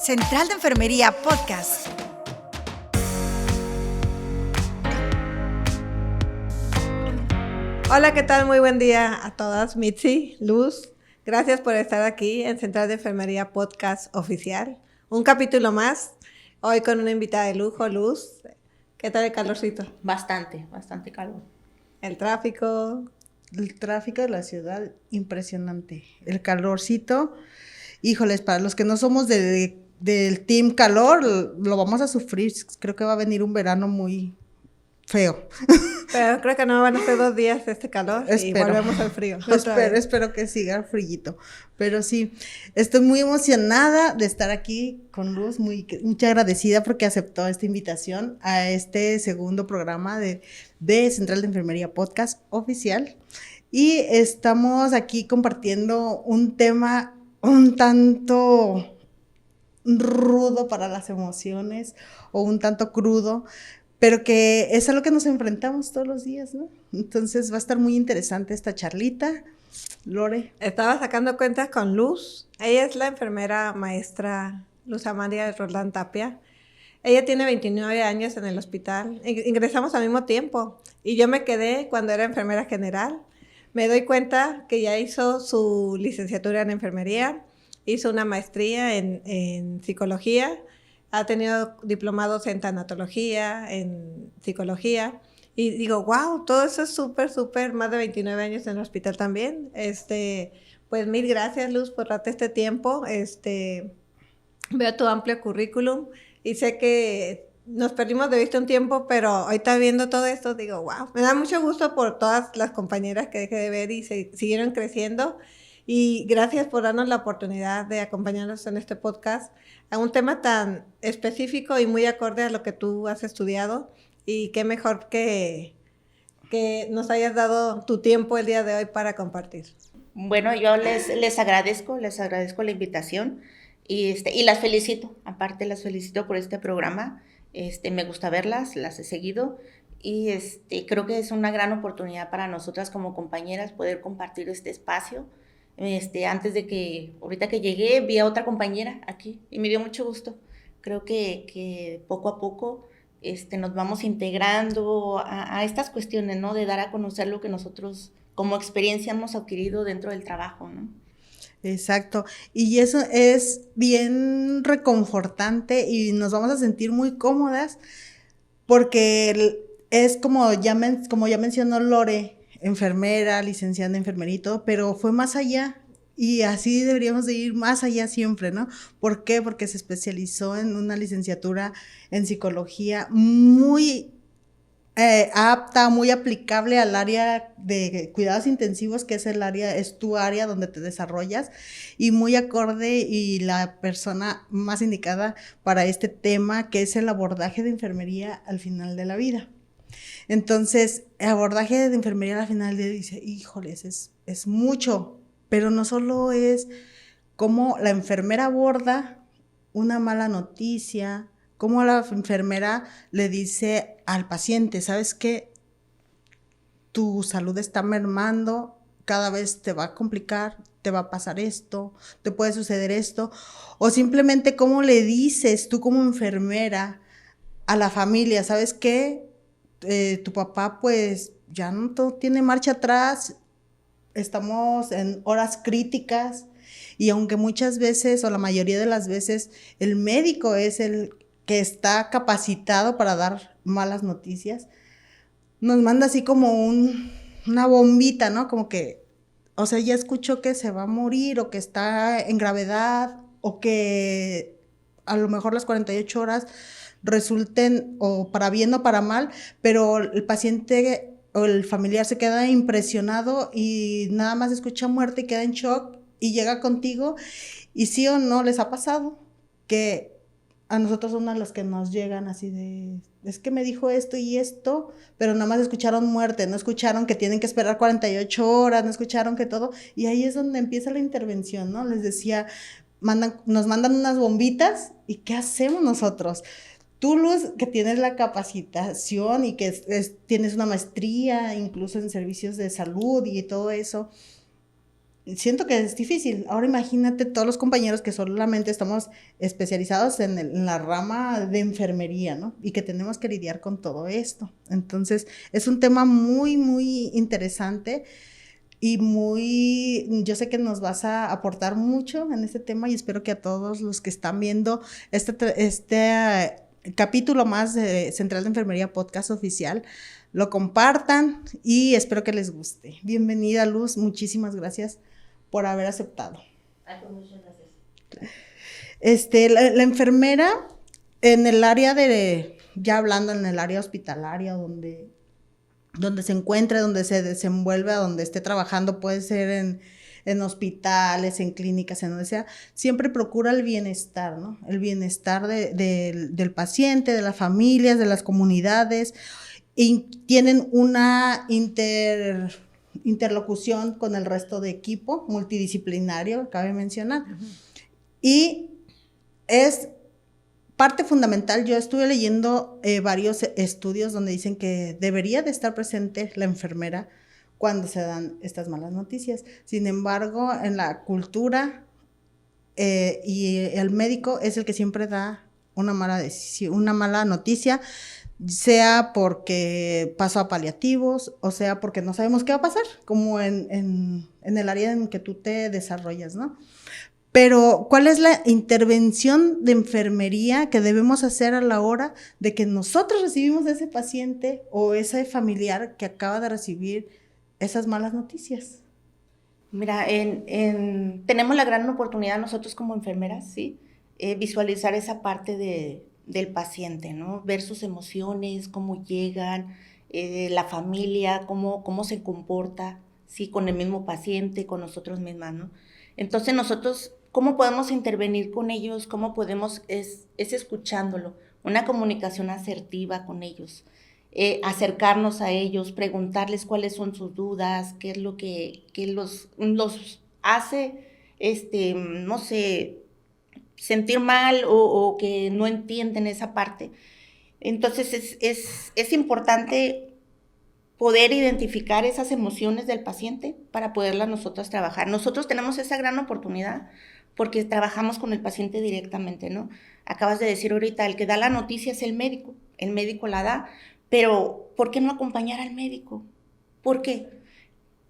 Central de Enfermería Podcast. Hola, ¿qué tal? Muy buen día a todas. Mitzi, Luz, gracias por estar aquí en Central de Enfermería Podcast Oficial. Un capítulo más, hoy con una invitada de lujo, Luz. ¿Qué tal el calorcito? Bastante calor. El tráfico. El tráfico de la ciudad, impresionante. El calorcito, híjoles, para los que no somos del team calor, lo vamos a sufrir. Creo que va a venir un verano muy feo. Pero creo que no van a ser 2 días de este calor y volvemos al frío. Espero que siga frillito. Pero sí, estoy muy emocionada de estar aquí con Luz, muy agradecida porque aceptó esta invitación a este segundo programa de Central de Enfermería Podcast Oficial. Y estamos aquí compartiendo un tema un tanto rudo para las emociones o un tanto crudo, pero que es a lo que nos enfrentamos todos los días, ¿no? Entonces va a estar muy interesante esta charlita. Lore. Estaba sacando cuentas con Luz. Ella es la enfermera maestra Luz Amalia Roldán Tapia. Ella tiene 29 años en el hospital. Ingresamos al mismo tiempo y yo me quedé cuando era enfermera general. Me doy cuenta que ya hizo su licenciatura en enfermería, hizo una maestría en psicología, ha tenido diplomados en tanatología, en psicología, y digo, wow, todo eso es súper, más de 29 años en el hospital también. Pues mil gracias, Luz, por darte este tiempo. Veo tu amplio currículum y sé que nos perdimos de vista un tiempo, pero ahorita viendo todo esto, digo, wow, me da mucho gusto por todas las compañeras que dejé de ver y siguieron creciendo. Y gracias por darnos la oportunidad de acompañarnos en este podcast a un tema tan específico y muy acorde a lo que tú has estudiado. Y qué mejor que nos hayas dado tu tiempo el día de hoy para compartir. Bueno, yo les agradezco la invitación y las felicito. Aparte, las felicito por este programa. Me gusta verlas, las he seguido y creo que es una gran oportunidad para nosotras como compañeras poder compartir este espacio. Ahorita que llegué, vi a otra compañera aquí y me dio mucho gusto. Creo que poco a poco nos vamos integrando a estas cuestiones, ¿no? De dar a conocer lo que nosotros como experiencia hemos adquirido dentro del trabajo, ¿no? Exacto, y eso es bien reconfortante y nos vamos a sentir muy cómodas porque es como ya mencionó Lore, enfermera, licenciada en enfermería y todo, pero fue más allá y así deberíamos de ir más allá siempre, ¿no? ¿Por qué? Porque se especializó en una licenciatura en psicología muy apta, muy aplicable al área de cuidados intensivos, que es tu área donde te desarrollas, y muy acorde y la persona más indicada para este tema, que es el abordaje de enfermería al final de la vida. Entonces, el abordaje de enfermería al final de la vida, dice, híjoles, es mucho, pero no solo es cómo la enfermera aborda una mala noticia, cómo la enfermera le dice al paciente, ¿sabes qué? Tu salud está mermando, cada vez te va a complicar, te va a pasar esto, te puede suceder esto, o simplemente cómo le dices tú como enfermera a la familia, ¿sabes qué? Tu papá pues ya no tiene marcha atrás, estamos en horas críticas y aunque muchas veces o la mayoría de las veces el médico es el que está capacitado para dar malas noticias, nos manda así como una bombita, ¿no? Como que, o sea, ya escuchó que se va a morir o que está en gravedad o que a lo mejor las 48 horas resulten o para bien o para mal, pero el paciente o el familiar se queda impresionado y nada más escucha muerte y queda en shock y llega contigo y sí o no les ha pasado que a nosotros son a los que nos llegan así de, es que me dijo esto y esto, pero nada más escucharon muerte, no escucharon que tienen que esperar 48 horas, no escucharon que todo, y ahí es donde empieza la intervención, ¿no? Les decía, nos mandan unas bombitas, ¿y qué hacemos nosotros? Tú, Luz, que tienes la capacitación y que tienes una maestría incluso en servicios de salud y todo eso, siento que es difícil. Ahora imagínate todos los compañeros que solamente estamos especializados en la rama de enfermería, ¿no? Y que tenemos que lidiar con todo esto. Entonces, es un tema muy, muy interesante y yo sé que nos vas a aportar mucho en este tema y espero que a todos los que están viendo este capítulo más de Central de Enfermería Podcast Oficial, lo compartan y espero que les guste. Bienvenida, Luz, muchísimas gracias por haber aceptado. Muchas gracias. La enfermera en el área ya hablando en el área hospitalaria, donde se encuentre, donde se desenvuelva, donde esté trabajando, puede ser en hospitales, en clínicas, en donde sea, siempre procura el bienestar, ¿no? El bienestar del paciente, de las familias, de las comunidades, y tienen una interlocución con el resto de equipo multidisciplinario, cabe mencionar. Uh-huh. Y es parte fundamental. Yo estuve leyendo varios estudios donde dicen que debería de estar presente la enfermera cuando se dan estas malas noticias. Sin embargo, en la cultura y el médico es el que siempre da una mala noticia, sea porque pasó a paliativos, o sea porque no sabemos qué va a pasar, como en el área en que tú te desarrollas, ¿no? Pero, ¿cuál es la intervención de enfermería que debemos hacer a la hora de que nosotros recibimos a ese paciente o ese familiar que acaba de recibir esas malas noticias? Mira, tenemos la gran oportunidad nosotros como enfermeras, ¿sí? Visualizar esa parte del paciente, ¿no? Ver sus emociones, cómo llegan, la familia, cómo se comporta, ¿sí? Con el mismo paciente, con nosotros mismas, ¿no? Entonces nosotros, ¿cómo podemos intervenir con ellos? ¿Cómo podemos? Es escuchándolo, una comunicación asertiva con ellos, acercarnos a ellos, preguntarles cuáles son sus dudas, qué es lo que los hace, no sé, sentir mal o que no entienden esa parte. Entonces es importante poder identificar esas emociones del paciente para poderlas nosotros trabajar. Nosotros tenemos esa gran oportunidad porque trabajamos con el paciente directamente, ¿no? Acabas de decir ahorita, el que da la noticia es el médico la da, pero ¿por qué no acompañar al médico? ¿Por qué?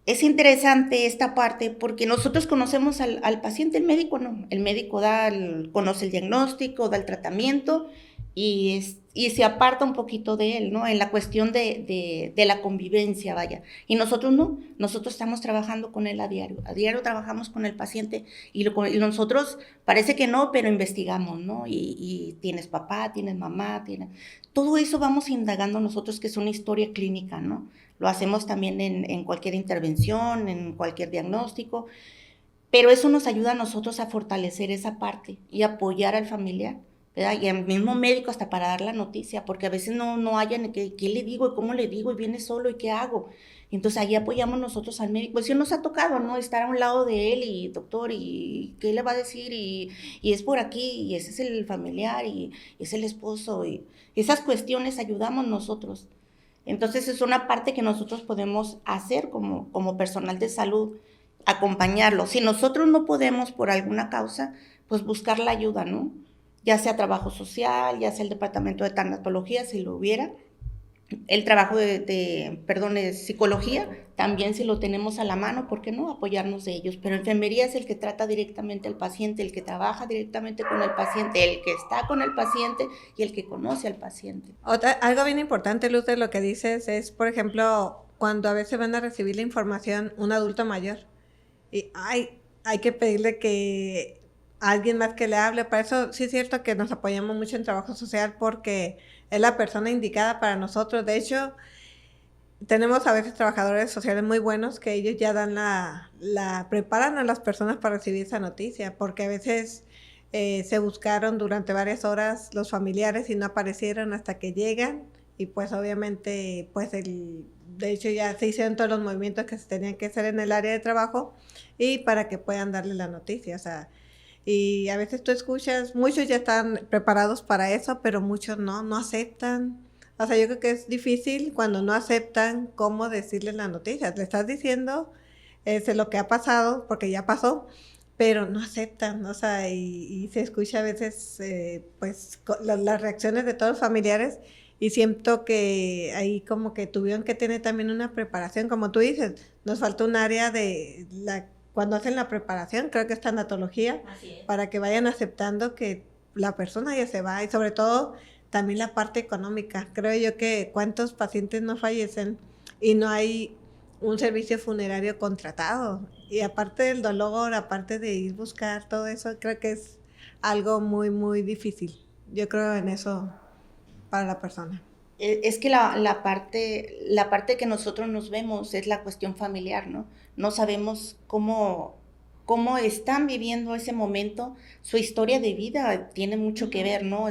Es interesante esta parte porque nosotros conocemos al paciente, el médico no. El médico conoce el diagnóstico, da el tratamiento y se aparta un poquito de él, ¿no? En la cuestión de la convivencia, vaya. Y nosotros no, nosotros estamos trabajando con él a diario trabajamos con el paciente y nosotros parece que no, pero investigamos, ¿no? Y tienes papá, tienes mamá, todo eso vamos indagando nosotros, que es una historia clínica, ¿no? Lo hacemos también en cualquier intervención, en cualquier diagnóstico, pero eso nos ayuda a nosotros a fortalecer esa parte y apoyar al familiar, ¿verdad? Y al mismo médico hasta para dar la noticia, porque a veces no hayan qué le digo y cómo le digo y viene solo y qué hago. Entonces ahí apoyamos nosotros al médico. Pues sí nos ha tocado, ¿no? Estar a un lado de él y doctor, y qué le va a decir, y es por aquí, y ese es el familiar, y es el esposo, y esas cuestiones ayudamos nosotros. Entonces es una parte que nosotros podemos hacer como personal de salud, acompañarlo. Si nosotros no podemos por alguna causa, pues buscar la ayuda, ¿no? Ya sea trabajo social, ya sea el departamento de tanatología, si lo hubiera. El trabajo de psicología, también si lo tenemos a la mano, ¿por qué no apoyarnos de ellos? Pero enfermería es el que trata directamente al paciente, el que trabaja directamente con el paciente, el que está con el paciente y el que conoce al paciente. Algo bien importante, Luz, de lo que dices es, por ejemplo, cuando a veces van a recibir la información un adulto mayor y hay que pedirle que alguien más que le hable. Para eso sí es cierto que nos apoyamos mucho en trabajo social porque es la persona indicada para nosotros. De hecho, tenemos a veces trabajadores sociales muy buenos que ellos ya dan preparan a las personas para recibir esa noticia, porque a veces se buscaron durante varias horas los familiares y no aparecieron hasta que llegan, y pues obviamente de hecho ya se hicieron todos los movimientos que se tenían que hacer en el área de trabajo y para que puedan darle la noticia, o sea. Y a veces tú escuchas, muchos ya están preparados para eso, pero muchos no aceptan. O sea, yo creo que es difícil cuando no aceptan cómo decirles la noticia. Le estás diciendo es lo que ha pasado, porque ya pasó, pero no aceptan, o sea, y se escucha a veces, pues, las reacciones de todos los familiares, y siento que ahí como que tuvieron que tener también una preparación, como tú dices, nos falta un área cuando hacen la preparación, creo que es tanatología, para que vayan aceptando que la persona ya se va, y sobre todo también la parte económica. Creo yo que cuántos pacientes no fallecen y no hay un servicio funerario contratado. Y aparte del dolor, aparte de ir a buscar todo eso, creo que es algo muy, muy difícil. Yo creo en eso para la persona. Es que la parte que nosotros nos vemos es la cuestión familiar, ¿no? No sabemos cómo están viviendo ese momento. Su historia de vida tiene mucho que ver, ¿no?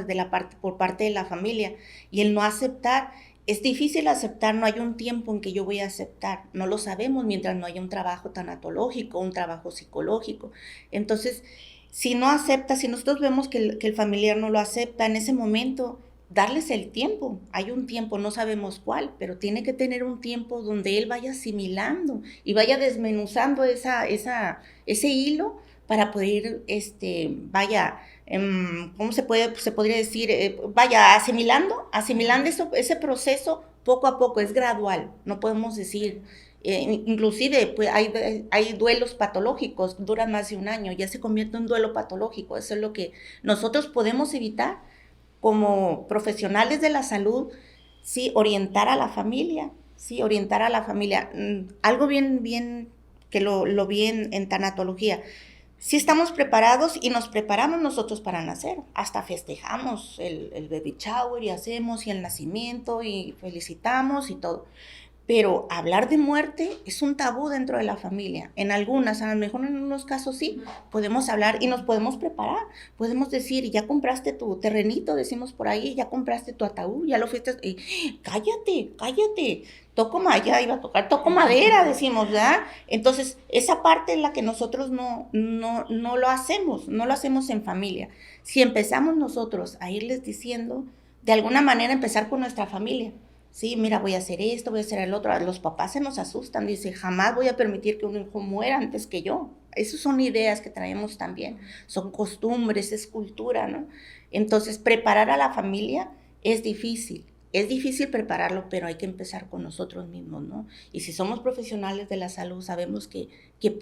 Por parte de la familia. Y el no aceptar, es difícil aceptar, no hay un tiempo en que yo voy a aceptar. No lo sabemos mientras no haya un trabajo tanatológico, un trabajo psicológico. Entonces, si no acepta, si nosotros vemos que el familiar no lo acepta, en ese momento darles el tiempo. Hay un tiempo, no sabemos cuál, pero tiene que tener un tiempo donde él vaya asimilando y vaya desmenuzando ese hilo para poder, ¿cómo se podría decir? Vaya asimilando ese proceso poco a poco, es gradual, no podemos decir. Inclusive pues, hay duelos patológicos, duran más de un año, ya se convierte en un duelo patológico. Eso es lo que nosotros podemos evitar como profesionales de la salud, sí, orientar a la familia, sí, orientar a la familia. Algo bien, que lo vi en tanatología. Sí estamos preparados y nos preparamos nosotros para nacer. Hasta festejamos el baby shower y hacemos y el nacimiento y felicitamos y todo. Pero hablar de muerte es un tabú dentro de la familia. En algunas, a lo mejor en unos casos sí, podemos hablar y nos podemos preparar. Podemos decir, ya compraste tu terrenito, decimos por ahí, ya compraste tu ataúd, ya lo fuiste. Cállate. Toco madera, decimos, ¿verdad? Entonces, esa parte es la que nosotros no lo hacemos, no lo hacemos en familia. Si empezamos nosotros a irles diciendo, de alguna manera empezar con nuestra familia. Sí, mira, voy a hacer esto, voy a hacer el otro. Los papás se nos asustan, dicen, jamás voy a permitir que un hijo muera antes que yo. Esas son ideas que traemos también, son costumbres, es cultura, ¿no? Entonces, preparar a la familia es difícil prepararlo, pero hay que empezar con nosotros mismos, ¿no? Y si somos profesionales de la salud, sabemos que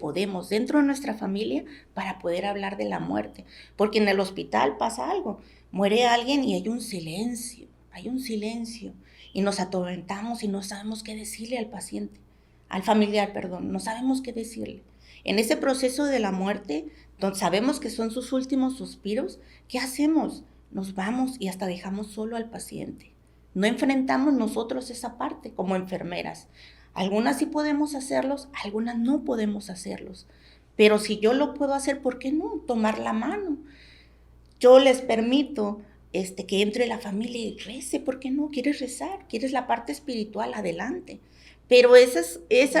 podemos, dentro de nuestra familia, para poder hablar de la muerte. Porque en el hospital pasa algo, muere alguien y hay un silencio. Y nos atormentamos y no sabemos qué decirle al familiar, no sabemos qué decirle. En ese proceso de la muerte, donde sabemos que son sus últimos suspiros, ¿qué hacemos? Nos vamos y hasta dejamos solo al paciente. No enfrentamos nosotros esa parte como enfermeras. Algunas sí podemos hacerlos, algunas no podemos hacerlos. Pero si yo lo puedo hacer, ¿por qué no? Tomar la mano. Yo les permito que entre la familia y rece, ¿por qué no? ¿Quieres rezar? ¿Quieres la parte espiritual? Adelante. Pero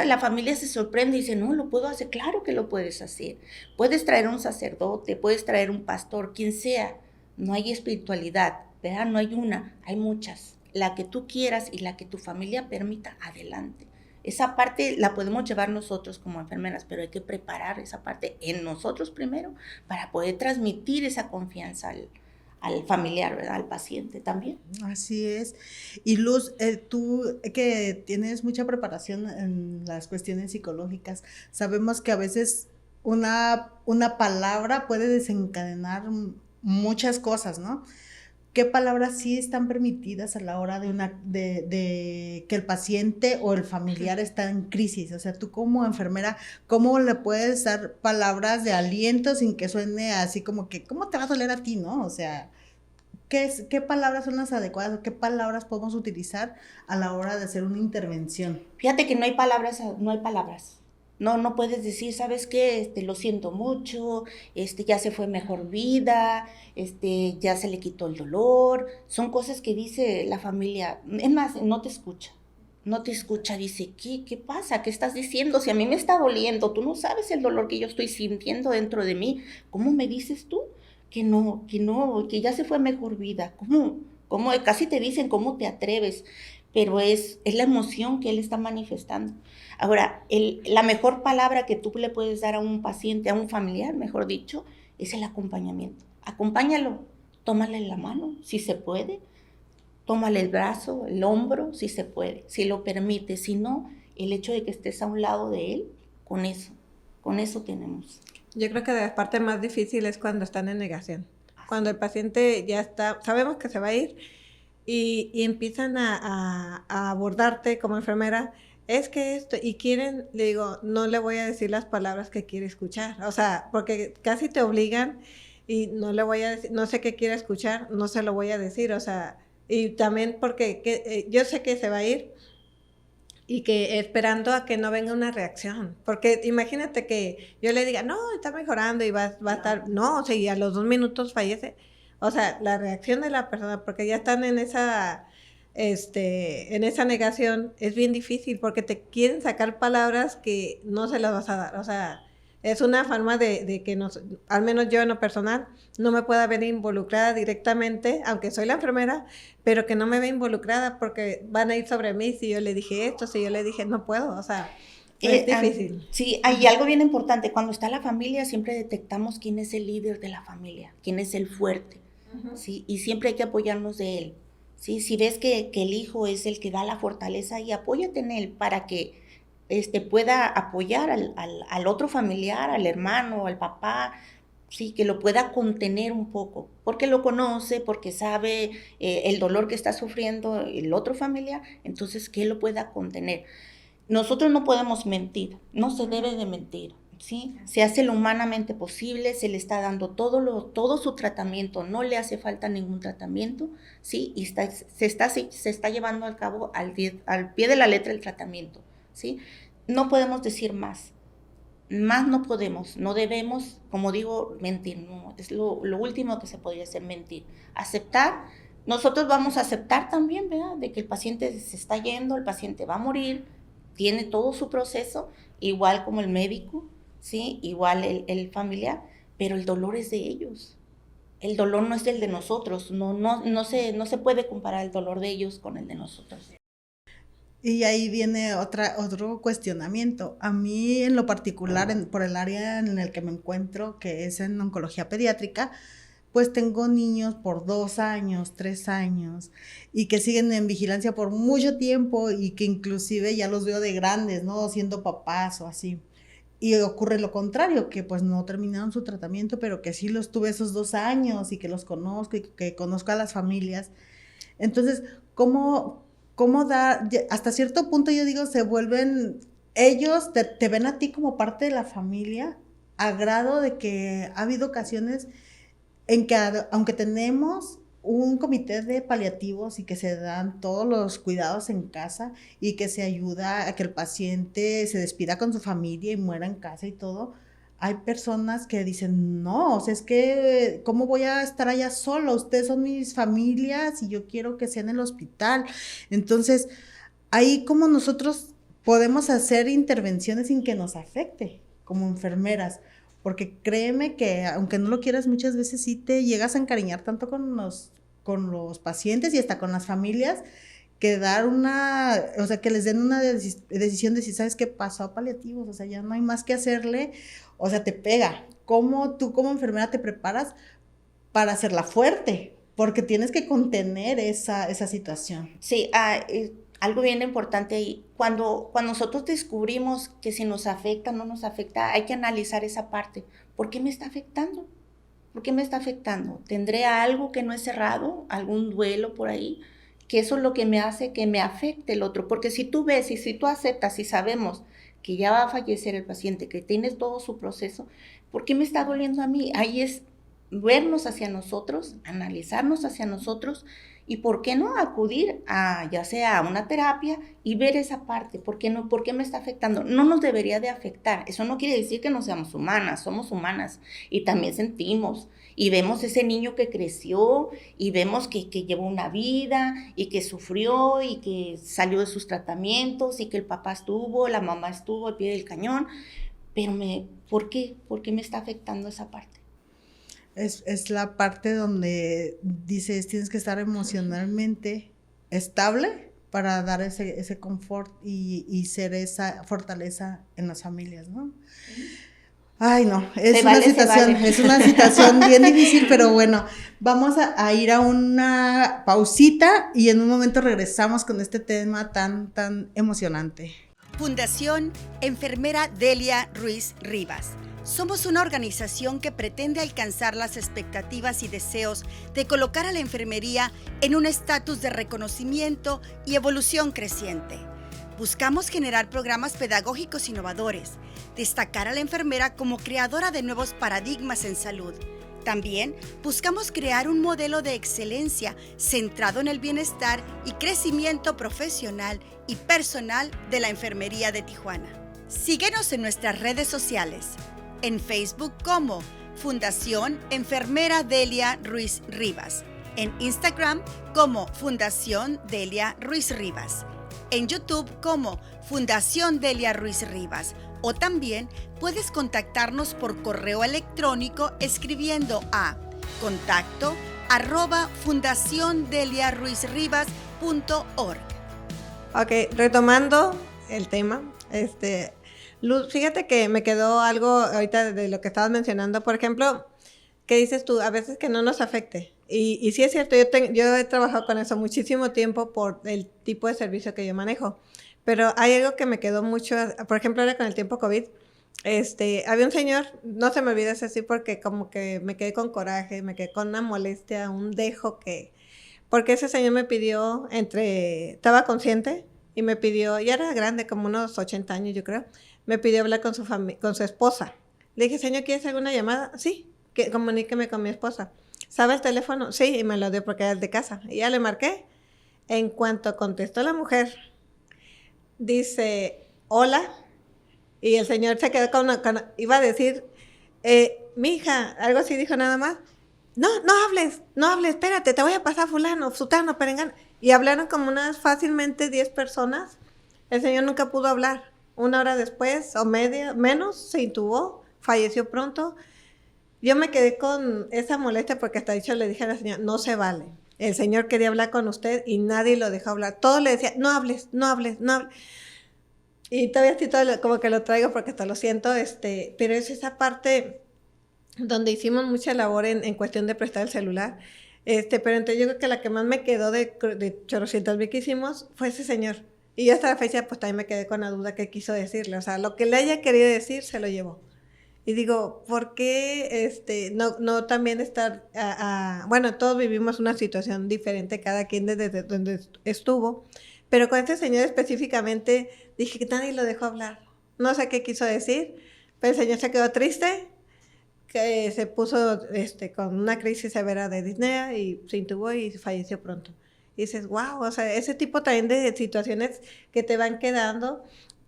la familia se sorprende y dice, no, lo puedo hacer. Claro que lo puedes hacer. Puedes traer un sacerdote, puedes traer un pastor, quien sea. No hay espiritualidad, ¿verdad? No hay una, hay muchas. La que tú quieras y la que tu familia permita, adelante. Esa parte la podemos llevar nosotros como enfermeras, pero hay que preparar esa parte en nosotros primero para poder transmitir esa confianza al familiar, ¿verdad? Al paciente también. Así es. Y Luz, tú que tienes mucha preparación en las cuestiones psicológicas, sabemos que a veces una palabra puede desencadenar muchas cosas, ¿no? ¿Qué palabras sí están permitidas a la hora de que el paciente o el familiar está en crisis? O sea, tú como enfermera, ¿cómo le puedes dar palabras de aliento sin que suene así como que, ¿cómo te va a doler a ti, no? O sea, ¿qué palabras son las adecuadas o qué palabras podemos utilizar a la hora de hacer una intervención? Fíjate que no hay palabras. No puedes decir, ¿sabes qué? Lo siento mucho, ya se fue mejor vida, ya se le quitó el dolor. Son cosas que dice la familia. Es más, no te escucha, dice, ¿qué pasa? ¿Qué estás diciendo? Si a mí me está doliendo, tú no sabes el dolor que yo estoy sintiendo dentro de mí. ¿Cómo me dices tú que no, que ya se fue mejor vida? ¿Cómo? Casi te dicen, ¿cómo te atreves? pero es la emoción que él está manifestando. Ahora, la mejor palabra que tú le puedes dar a un paciente, a un familiar, mejor dicho, es el acompañamiento. Acompáñalo, tómale la mano, si se puede, tómale el brazo, el hombro, si se puede, si lo permite. Si no, el hecho de que estés a un lado de él, con eso tenemos. Yo creo que de las partes más difíciles es cuando están en negación. Cuando el paciente ya está, sabemos que se va a ir y empiezan a abordarte como enfermera, es que esto, y quieren, le digo, no le voy a decir las palabras que quiere escuchar, o sea, porque casi te obligan y no le voy a decir, no sé qué quiere escuchar, no se lo voy a decir, o sea, y también porque yo sé que se va a ir y que esperando a que no venga una reacción, porque imagínate que yo le diga, no, está mejorando y va a estar, no, o sea, y a los 2 minutos fallece, o sea, la reacción de la persona, porque ya están en esa negación, es bien difícil, porque te quieren sacar palabras que no se las vas a dar, o sea, es una forma de que al menos yo en lo personal, no me pueda ver involucrada directamente, aunque soy la enfermera, pero que no me ve involucrada porque van a ir sobre mí si yo le dije esto, si yo le dije no puedo, o sea, es difícil. Sí, hay algo bien importante, cuando está la familia siempre detectamos quién es el líder de la familia, quién es el fuerte, ¿sí? Y siempre hay que apoyarnos de él, ¿sí? Si ves que el hijo es el que da la fortaleza, y apóyate en él para que pueda apoyar al otro familiar, al hermano, al papá, sí, que lo pueda contener un poco, porque lo conoce, porque sabe el dolor que está sufriendo el otro familiar, entonces que lo pueda contener. Nosotros no podemos mentir, no se debe de mentir, ¿sí? Se hace lo humanamente posible, se le está dando todo su tratamiento, no le hace falta ningún tratamiento, ¿sí? Y se está llevando a cabo al pie de la letra el tratamiento, ¿sí? No podemos decir más no podemos, no debemos, como digo, mentir, no, es lo último que se podría hacer, mentir. Aceptar, nosotros vamos a aceptar también, ¿verdad? De que el paciente se está yendo, el paciente va a morir, tiene todo su proceso, igual como el médico, ¿sí? Igual el familiar, pero el dolor es de ellos. El dolor no es el de nosotros, no se puede comparar el dolor de ellos con el de nosotros. Y ahí viene otro cuestionamiento. A mí en lo particular, por el área en el que me encuentro, que es en oncología pediátrica, pues tengo niños por 2 años, 3 años, y que siguen en vigilancia por mucho tiempo y que inclusive ya los veo de grandes, ¿no? Siendo papás o así. Y ocurre lo contrario, que pues no terminaron su tratamiento, pero que sí los tuve esos 2 años y que los conozco y que conozco a las familias. Entonces, ¿cómo dar? Hasta cierto punto yo digo, se vuelven, ellos te ven a ti como parte de la familia, a grado de que ha habido ocasiones en que aunque tenemos un comité de paliativos y que se dan todos los cuidados en casa y que se ayuda a que el paciente se despida con su familia y muera en casa y todo, hay personas que dicen, no, o sea, es que, ¿cómo voy a estar allá solo? Ustedes son mis familias y yo quiero que sea en el hospital. Entonces, ahí como nosotros podemos hacer intervenciones sin que nos afecte como enfermeras, porque créeme que aunque no lo quieras, muchas veces sí te llegas a encariñar tanto con los pacientes y hasta con las familias, que o sea, que les den una decisión de si sabes qué pasó a paliativos, o sea, ya no hay más que hacerle, o sea, te pega. ¿Cómo tú como enfermera te preparas para hacerla fuerte? Porque tienes que contener esa situación. Sí, algo bien importante ahí, cuando nosotros descubrimos que si nos afecta o no nos afecta, hay que analizar esa parte. ¿Por qué me está afectando? ¿Por qué me está afectando? ¿Tendré algo que no he cerrado? ¿Algún duelo por ahí? Que eso es lo que me hace que me afecte el otro. Porque si tú ves y si tú aceptas y sabemos que ya va a fallecer el paciente, que tienes todo su proceso, ¿por qué me está doliendo a mí? Ahí es vernos hacia nosotros, analizarnos hacia nosotros y por qué no acudir a ya sea a una terapia y ver esa parte, ¿por qué no? ¿Por qué me está afectando? No nos debería de afectar, eso no quiere decir que no seamos humanas, somos humanas y también sentimos y vemos ese niño que creció y vemos que llevó una vida y que sufrió y que salió de sus tratamientos y que el papá estuvo, la mamá estuvo al pie del cañón, pero ¿por qué? ¿Por qué me está afectando esa parte? Es la parte donde dices, tienes que estar emocionalmente estable para dar ese confort y ser esa fortaleza en las familias, ¿no? Ay, no, es una situación bien difícil, pero bueno, vamos a ir a una pausita y en un momento regresamos con este tema tan emocionante. Fundación Enfermera Delia Ruiz Rivas. Somos una organización que pretende alcanzar las expectativas y deseos de colocar a la enfermería en un estatus de reconocimiento y evolución creciente. Buscamos generar programas pedagógicos innovadores, destacar a la enfermera como creadora de nuevos paradigmas en salud. También buscamos crear un modelo de excelencia centrado en el bienestar y crecimiento profesional y personal de la enfermería de Tijuana. Síguenos en nuestras redes sociales, en Facebook como Fundación Enfermera Delia Ruiz Rivas, en Instagram como Fundación Delia Ruiz Rivas, en YouTube como Fundación Delia Ruiz Rivas, o también puedes contactarnos por correo electrónico escribiendo a contacto@fundaciondeliaruizrivas.org. Ok, retomando el tema, Luz, fíjate que me quedó algo ahorita de lo que estabas mencionando, por ejemplo, que dices tú, a veces que no nos afecte. Y sí es cierto, yo he trabajado con eso muchísimo tiempo por el tipo de servicio que yo manejo. Pero hay algo que me quedó mucho, por ejemplo, ahora con el tiempo COVID, había un señor, no se me olvida ese así porque como que me quedé con coraje, me quedé con una molestia, un dejo porque ese señor me pidió, estaba consciente y me pidió, ya era grande, como unos 80 años yo creo, me pidió hablar con su esposa. Le dije, señor, ¿quieres alguna llamada? Sí, comuníqueme con mi esposa. ¿Sabe el teléfono? Sí, y me lo dio porque era de casa. Y ya le marqué. En cuanto contestó la mujer, dice, hola, y el señor se quedó iba a decir, mija, algo así dijo nada más, no hables, espérate, te voy a pasar fulano, sutano, perengano, y hablaron como unas fácilmente 10 personas, el señor nunca pudo hablar, 1 hora después, o menos, se intubó, falleció pronto. Yo me quedé con esa molestia porque hasta dicho le dije a la señora, no se vale. El señor quería hablar con usted y nadie lo dejó hablar. Todo le decía, no hables. Y todavía estoy como que lo traigo porque hasta lo siento, pero es esa parte donde hicimos mucha labor en cuestión de prestar el celular. Pero entonces yo creo que la que más me quedó de 800,000 que hicimos fue ese señor. Y yo hasta la fecha pues también me quedé con la duda que quiso decirle. O sea, lo que le haya querido decir se lo llevó. Y digo, ¿por qué no también estar, bueno, todos vivimos una situación diferente, cada quien desde donde estuvo, pero con este señor específicamente dije que nadie lo dejó hablar. No sé qué quiso decir, pero el señor se quedó triste, que se puso con una crisis severa de disnea y se intubó y falleció pronto. Y dices, wow, o sea, ese tipo también de situaciones que te van quedando.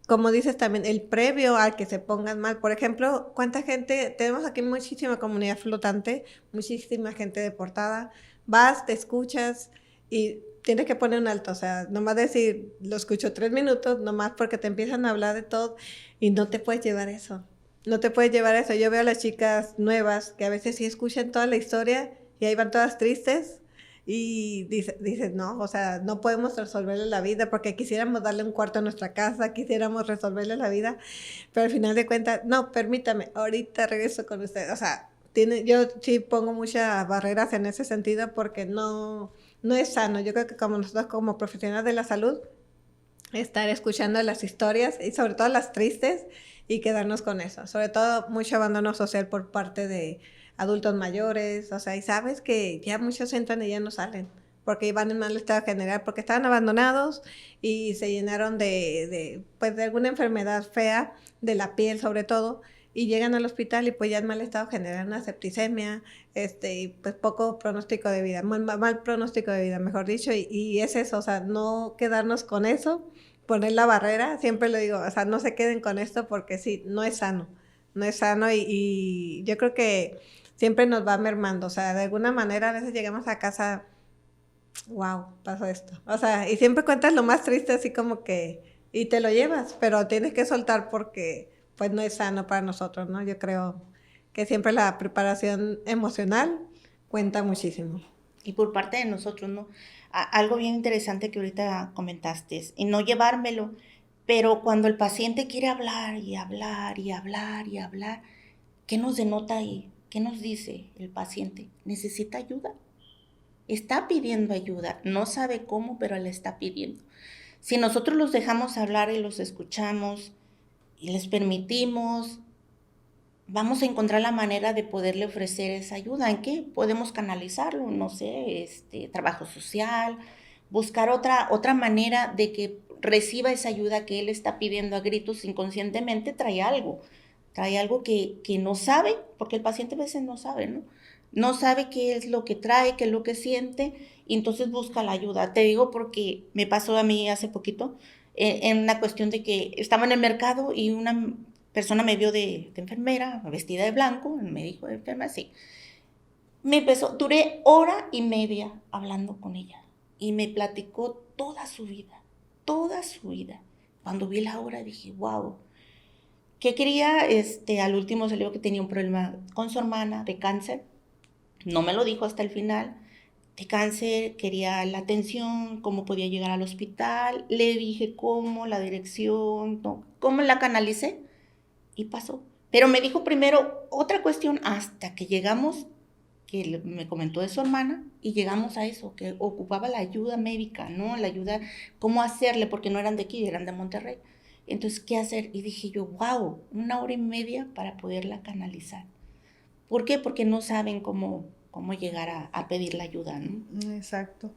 Como dices también, el previo al que se pongan mal. Por ejemplo, ¿cuánta gente? Tenemos aquí muchísima comunidad flotante, muchísima gente deportada. Vas, te escuchas y tienes que poner un alto. O sea, nomás decir, lo escucho 3 minutos, nomás porque te empiezan a hablar de todo y no te puedes llevar eso. No te puedes llevar eso. Yo veo a las chicas nuevas que a veces sí escuchan toda la historia y ahí van todas tristes. Y dices, no, o sea, no podemos resolverle la vida porque quisiéramos darle un cuarto a nuestra casa, quisiéramos resolverle la vida, pero al final de cuentas, no, permítame, ahorita regreso con usted. O sea, yo sí pongo muchas barreras en ese sentido porque no es sano. Yo creo que como nosotros como profesionales de la salud, estar escuchando las historias y sobre todo las tristes y quedarnos con eso. Sobre todo mucho abandono social por parte de adultos mayores, o sea, y sabes que ya muchos entran y ya no salen, porque iban en mal estado general, porque estaban abandonados y se llenaron de alguna enfermedad fea, de la piel sobre todo, y llegan al hospital y pues ya en mal estado general, una septicemia, y pues poco pronóstico de vida, mal pronóstico de vida, mejor dicho, y es eso, o sea, no quedarnos con eso, poner la barrera, siempre le digo, o sea, no se queden con esto porque sí, no es sano y yo creo que siempre nos va mermando, o sea, de alguna manera a veces llegamos a casa, wow, pasó esto, o sea, y siempre cuentas lo más triste así como que, y te lo llevas, pero tienes que soltar porque pues no es sano para nosotros, ¿no? Yo creo que siempre la preparación emocional cuenta muchísimo. y por parte de nosotros, ¿no? Algo bien interesante que ahorita comentaste es, y no llevármelo, pero cuando el paciente quiere hablar y hablar y hablar y hablar, ¿qué nos denota ahí? ¿Qué nos dice el paciente? ¿Necesita ayuda? Está pidiendo ayuda, no sabe cómo, pero le está pidiendo. Si nosotros los dejamos hablar y los escuchamos y les permitimos, vamos a encontrar la manera de poderle ofrecer esa ayuda. ¿En qué? Podemos canalizarlo, no sé, trabajo social, buscar otra manera de que reciba esa ayuda que él está pidiendo a gritos inconscientemente, trae algo que no sabe, porque el paciente a veces no sabe, ¿no? No sabe qué es lo que trae, qué es lo que siente, y entonces busca la ayuda. Te digo porque me pasó a mí hace poquito, en una cuestión de que estaba en el mercado y una persona me vio de enfermera, vestida de blanco, me dijo de enfermera, sí. Duré 1 hora y media hablando con ella y me platicó toda su vida, toda su vida. Cuando vi la hora dije, wow, ¿qué quería? Al último salió que tenía un problema con su hermana de cáncer, no me lo dijo hasta el final, de cáncer, quería la atención, cómo podía llegar al hospital, le dije cómo, la dirección, no, cómo la canalicé y pasó. Pero me dijo primero otra cuestión hasta que llegamos, que me comentó de su hermana, y llegamos a eso, que ocupaba la ayuda médica, ¿no? La ayuda, cómo hacerle, porque no eran de aquí, eran de Monterrey. Entonces, ¿qué hacer? Y dije yo, wow, 1 hora y media para poderla canalizar. ¿Por qué? Porque no saben cómo llegar a pedir la ayuda, ¿no? Exacto.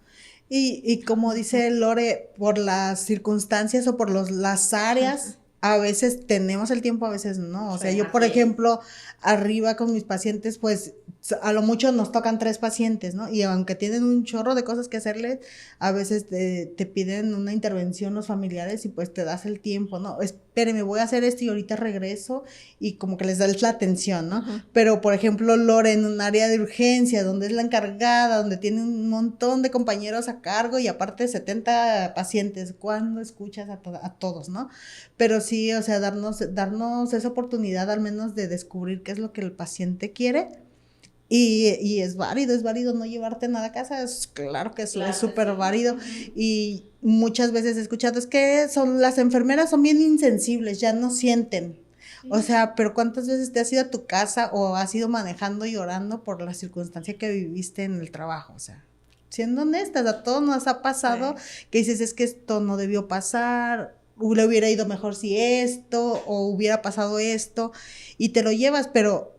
Y como dice Lore, por las circunstancias o por las áreas, a veces tenemos el tiempo, a veces no. O sea, yo, por ejemplo, arriba con mis pacientes, pues a lo mucho nos tocan 3 pacientes, ¿no? Y aunque tienen un chorro de cosas que hacerles, a veces te piden una intervención los familiares y pues te das el tiempo, ¿no? Espéreme, voy a hacer esto y ahorita regreso, y como que les das la atención, ¿no? Pero, por ejemplo, Lore en un área de urgencia, donde es la encargada, donde tiene un montón de compañeros a cargo y aparte 70 pacientes, ¿cuándo escuchas a todos, no? Pero sí, o sea, darnos esa oportunidad al menos de descubrir qué es lo que el paciente quiere. Y es válido no llevarte nada a casa, es claro que eso es súper válido. Y muchas veces he escuchado, es que las enfermeras son bien insensibles, ya no sienten. O sea, pero ¿cuántas veces te has ido a tu casa o has ido manejando y llorando por la circunstancia que viviste en el trabajo? O sea, siendo honestas, a todos nos ha pasado que dices, es que esto no debió pasar, le hubiera ido mejor si esto, o hubiera pasado esto, y te lo llevas, pero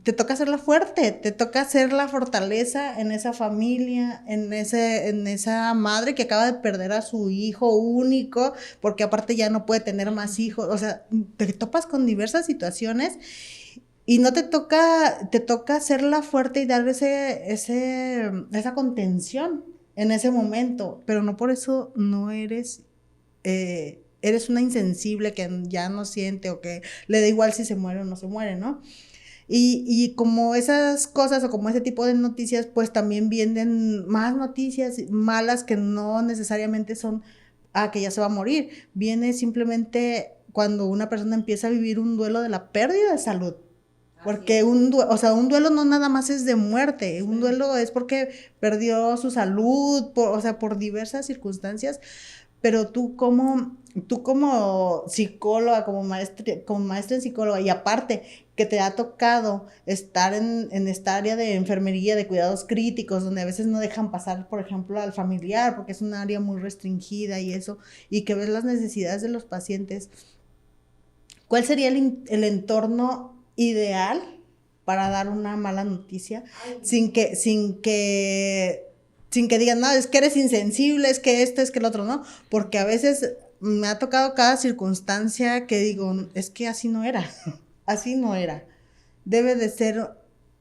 te toca ser la fuerte, te toca ser la fortaleza en esa familia, en esa madre que acaba de perder a su hijo único, porque aparte ya no puede tener más hijos. O sea, te topas con diversas situaciones y no te toca ser la fuerte y dar esa contención en ese momento, pero no por eso no eres eres una insensible que ya no siente o que le da igual si se muere o no se muere, ¿no? Y como esas cosas o como ese tipo de noticias, pues también vienen más noticias malas que no necesariamente son, que ya se va a morir. Viene simplemente cuando una persona empieza a vivir un duelo de la pérdida de salud. Porque un duelo no nada más es de muerte, un duelo es porque perdió su salud, por diversas circunstancias, pero tú como psicóloga, como maestra en psicóloga, y aparte que te ha tocado estar en esta área de enfermería, de cuidados críticos, donde a veces no dejan pasar, por ejemplo, al familiar, porque es un área muy restringida y eso, y que ves las necesidades de los pacientes, ¿cuál sería el entorno ideal para dar una mala noticia sin que digan, no, es que eres insensible, es que esto, es que el otro, no? Porque a veces me ha tocado cada circunstancia que digo, es que así no era, así no era. Debe de ser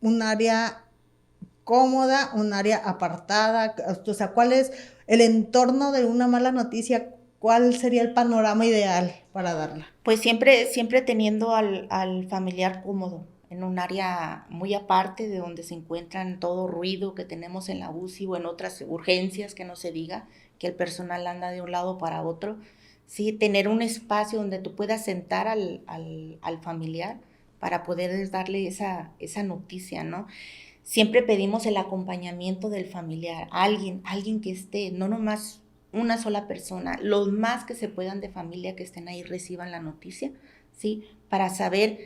un área cómoda, un área apartada. O sea, ¿cuál es el entorno de una mala noticia? ¿Cuál sería el panorama ideal para darla? Pues siempre teniendo al familiar cómodo, en un área muy aparte de donde se encuentran todo ruido que tenemos en la UCI o en otras urgencias, que no se diga, que el personal anda de un lado para otro. Sí, tener un espacio donde tú puedas sentar al familiar para poder darle esa noticia, ¿no? siempre pedimos el acompañamiento del familiar, alguien que esté, no nomás una sola persona, los más que se puedan de familia que estén ahí reciban la noticia, ¿sí? Para saber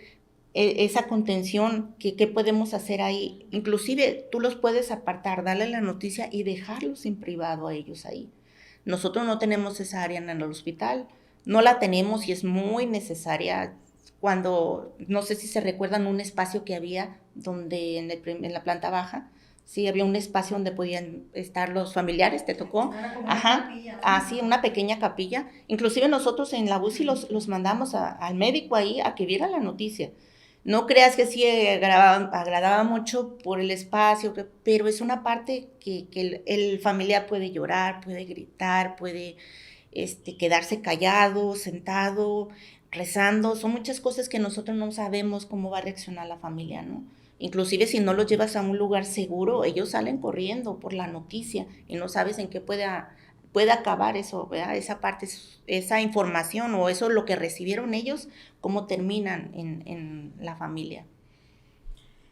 esa contención, qué podemos hacer ahí. Inclusive tú los puedes apartar, darle la noticia y dejarlos en privado a ellos ahí. Nosotros no tenemos esa área en el hospital, no la tenemos y es muy necesaria. Cuando, no sé si se recuerdan un espacio que había donde en la planta baja, sí, había un espacio donde podían estar los familiares, ¿te tocó? Era como Ajá, una capilla, ¿no? sí, una pequeña capilla. Inclusive nosotros en la UCI los mandamos al médico ahí a que viera la noticia. No creas que sí agradaba mucho por el espacio, pero es una parte que el familiar puede llorar, puede gritar, puede quedarse callado, sentado, rezando. Son muchas cosas que nosotros no sabemos cómo va a reaccionar la familia, ¿no? Inclusive si no los llevas a un lugar seguro, ellos salen corriendo por la noticia y no sabes en qué puede acabar eso, ¿verdad? Esa parte, esa información o eso lo que recibieron ellos, cómo terminan en la familia.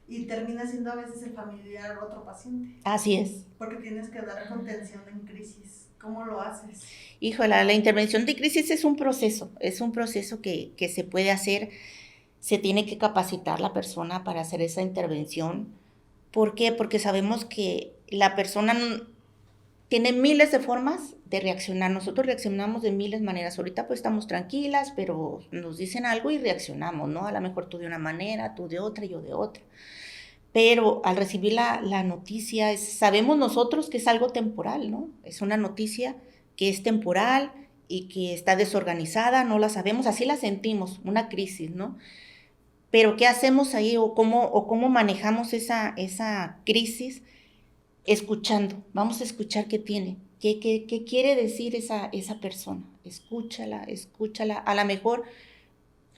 Y termina siendo a veces el familiar otro paciente. Así es. Porque tienes que dar contención en crisis. ¿Cómo lo haces? Híjole, la intervención de crisis es un proceso que se puede hacer. Se tiene que capacitar la persona para hacer esa intervención. ¿Por qué? Porque sabemos que la persona tiene miles de formas de reaccionar. Nosotros reaccionamos de miles de maneras. Ahorita pues estamos tranquilas, pero nos dicen algo y reaccionamos, ¿no? A lo mejor tú de una manera, tú de otra, yo de otra. Pero al recibir la noticia, sabemos nosotros que es algo temporal, ¿no? Es una noticia que es temporal y que está desorganizada, no la sabemos, así la sentimos, una crisis, ¿no? Pero ¿qué hacemos ahí o cómo manejamos esa crisis? Escuchando, vamos a escuchar qué tiene, qué quiere decir esa persona. Escúchala, a lo mejor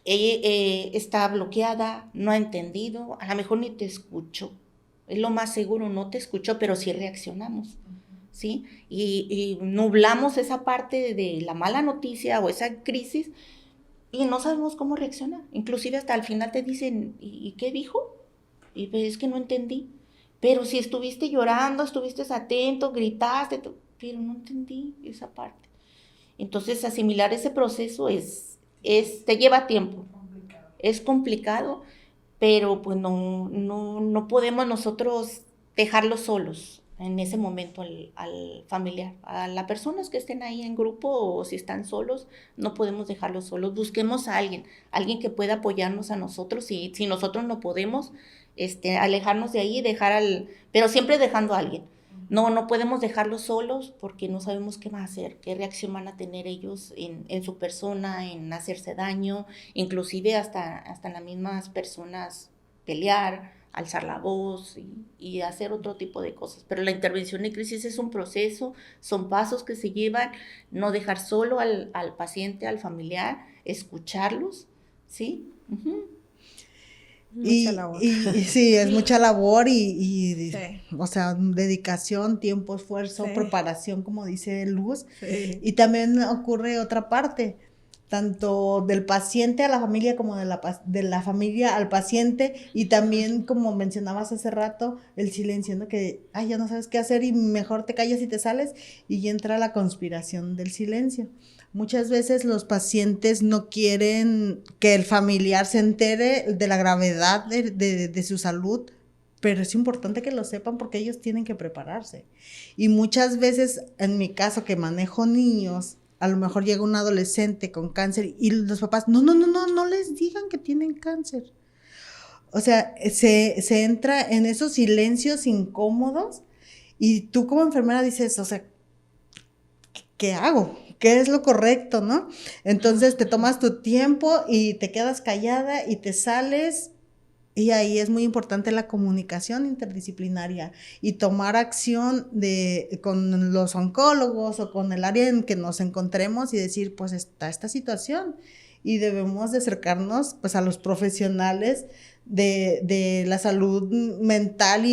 ella está bloqueada, no ha entendido, a lo mejor ni te escuchó, es lo más seguro, no te escuchó, pero sí reaccionamos, ¿sí? Y nublamos esa parte de la mala noticia o esa crisis y no sabemos cómo reaccionar. Inclusive hasta al final te dicen, ¿y qué dijo? Y pues es que no entendí. Pero si estuviste llorando, estuviste atento, gritaste, pero no entendí esa parte. Entonces asimilar ese proceso te lleva tiempo. Es complicado, pero pues no podemos nosotros dejarlos solos en ese momento al familiar. A las personas que estén ahí en grupo o si están solos, no podemos dejarlos solos. Busquemos a alguien que pueda apoyarnos a nosotros. Si nosotros no podemos, alejarnos de ahí, pero siempre dejando a alguien. No podemos dejarlos solos porque no sabemos qué va a hacer, qué reacción van a tener ellos en su persona, en hacerse daño, inclusive hasta las mismas personas pelear, alzar la voz y hacer otro tipo de cosas. Pero la intervención de crisis es un proceso, son pasos que se llevan, no dejar solo al paciente, al familiar, escucharlos, ¿sí? Uh-huh. Mucha labor. Y sí, es mucha labor Sí. o sea, dedicación, tiempo, esfuerzo, Sí. preparación, como dice Luz. Sí. Y también ocurre otra parte, tanto del paciente a la familia como de la familia al paciente, y también, como mencionabas hace rato, el silencio, ¿no? Que, ya no sabes qué hacer y mejor te callas y te sales, y entra la conspiración del silencio. Muchas veces los pacientes no quieren que el familiar se entere de la gravedad de su salud, pero es importante que lo sepan porque ellos tienen que prepararse. Y muchas veces, en mi caso, que manejo niños, a lo mejor llega un adolescente con cáncer y los papás, no les digan que tienen cáncer. O sea, se entra en esos silencios incómodos y tú como enfermera dices, o sea, ¿qué hago? ¿Qué es lo correcto, no? Entonces te tomas tu tiempo y te quedas callada y te sales, y ahí es muy importante la comunicación interdisciplinaria y tomar acción con los oncólogos o con el área en que nos encontremos y decir, pues está esta situación y debemos de acercarnos pues a los profesionales de la salud mental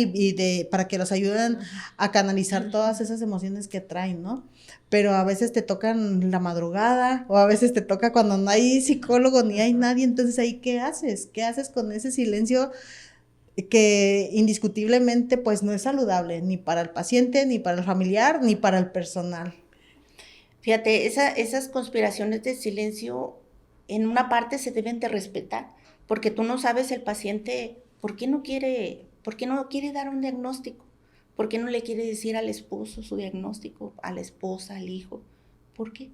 para que los ayuden a canalizar todas esas emociones que traen, ¿no? Pero a veces te tocan la madrugada o a veces te toca cuando no hay psicólogo ni hay nadie, entonces ahí ¿qué haces? ¿Qué haces con ese silencio que indiscutiblemente pues no es saludable ni para el paciente, ni para el familiar, ni para el personal. Fíjate, esas conspiraciones de silencio en una parte se deben de respetar, porque tú no sabes el paciente por qué no quiere dar un diagnóstico, por qué no le quiere decir al esposo su diagnóstico, a la esposa, al hijo, ¿por qué?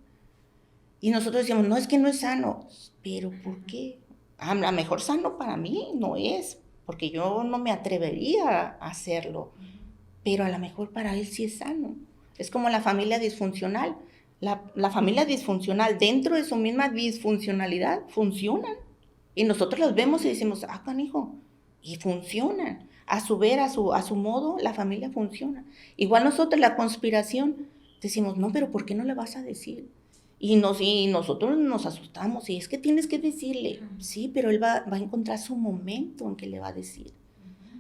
Y nosotros decimos, no, es que no es sano, pero ¿por qué? A lo mejor sano para mí no es, porque yo no me atrevería a hacerlo, pero a lo mejor para él sí es sano. Es como la familia disfuncional. La familia disfuncional, dentro de su misma disfuncionalidad, funcionan. Y nosotros los vemos y decimos, canijo, y funcionan. A su ver, a su modo, la familia funciona. Igual nosotros, la conspiración, decimos, no, pero ¿por qué no le vas a decir? Y nosotros nos asustamos, y es que tienes que decirle, sí, pero él va a encontrar su momento en que le va a decir.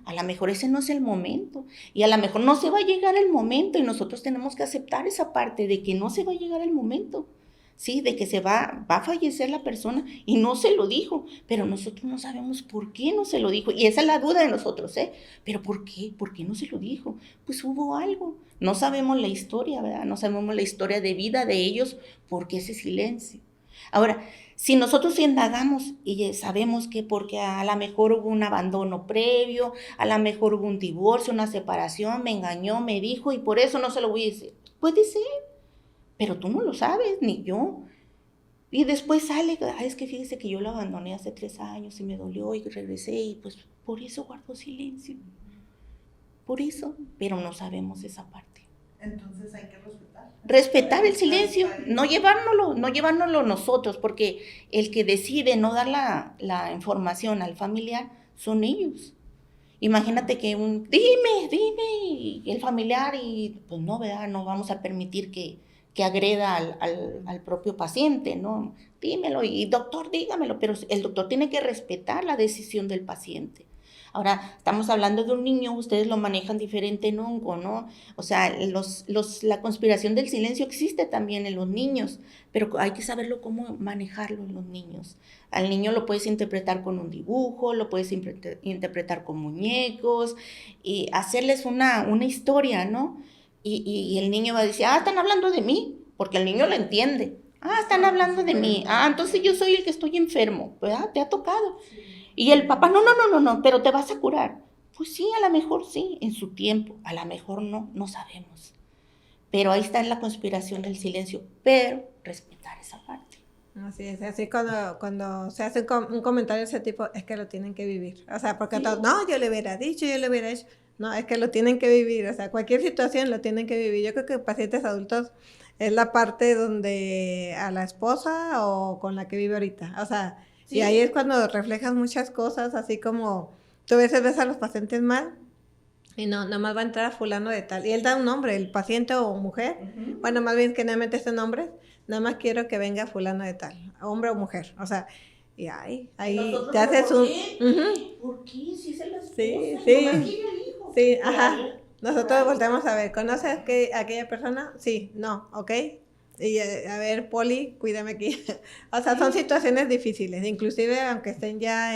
A lo mejor ese no es el momento, y a lo mejor no se va a llegar el momento, y nosotros tenemos que aceptar esa parte de que no se va a llegar el momento, sí, de que va a fallecer la persona, y no se lo dijo, pero nosotros no sabemos por qué no se lo dijo, y esa es la duda de nosotros, pero ¿por qué? ¿Por qué no se lo dijo? Pues hubo algo, no sabemos la historia, ¿verdad? No sabemos la historia de vida de ellos, ¿por qué ese silencio? Ahora, si nosotros indagamos y sabemos que porque a lo mejor hubo un abandono previo, a lo mejor hubo un divorcio, una separación, me engañó, me dijo, y por eso no se lo voy a decir. Puede ser, pero tú no lo sabes, ni yo. Y después sale, es que fíjese que yo lo abandoné hace 3 años y me dolió y regresé, y pues por eso guardo silencio. Por eso, pero no sabemos esa parte. Entonces hay que respetar. Respetar el silencio, no llevárnoslo nosotros, porque el que decide no dar la información al familiar son ellos. Imagínate que dime, y el familiar, y pues no, ¿verdad? No vamos a permitir que agreda al propio paciente, ¿no? Dímelo, y doctor, dígamelo, pero el doctor tiene que respetar la decisión del paciente. Ahora, estamos hablando de un niño, ustedes lo manejan diferente en hongo, ¿no? O sea, la conspiración del silencio existe también en los niños, pero hay que saberlo cómo manejarlo en los niños. Al niño lo puedes interpretar con un dibujo, lo puedes interpretar con muñecos, y hacerles una historia, ¿no? Y el niño va a decir, están hablando de mí, porque el niño lo entiende. Están hablando de mí. Entonces yo soy el que estoy enfermo, ¿verdad? Te ha tocado. Y el papá, no, pero te vas a curar. Pues sí, a lo mejor sí, en su tiempo. A lo mejor no sabemos. Pero ahí está en la conspiración del silencio. Pero respetar esa parte. Así es, así cuando se hace un comentario de ese tipo, es que lo tienen que vivir. O sea, porque todos, no, yo le hubiera dicho, yo le hubiera hecho. No, es que lo tienen que vivir. O sea, cualquier situación lo tienen que vivir. Yo creo que pacientes adultos es la parte donde a la esposa o con la que vive ahorita. O sea, sí. Y ahí es cuando reflejas muchas cosas, así como tú a veces ves a los pacientes mal y nada más va a entrar fulano de tal. Y él da un nombre, el paciente o mujer. Uh-huh. Bueno, más bien que generalmente este nombre, nada más quiero que venga fulano de tal, hombre o mujer. O sea, y ahí te haces un... Uh-huh. ¿Por qué? Si se las sí, cosas, sí. no quiere al hijo. Sí, ajá. Nosotros volteamos a ver, ¿conoces a aquella persona? Sí, no, ok. Y a ver, Poli, cuídame aquí. O sea, son situaciones difíciles, inclusive aunque estén ya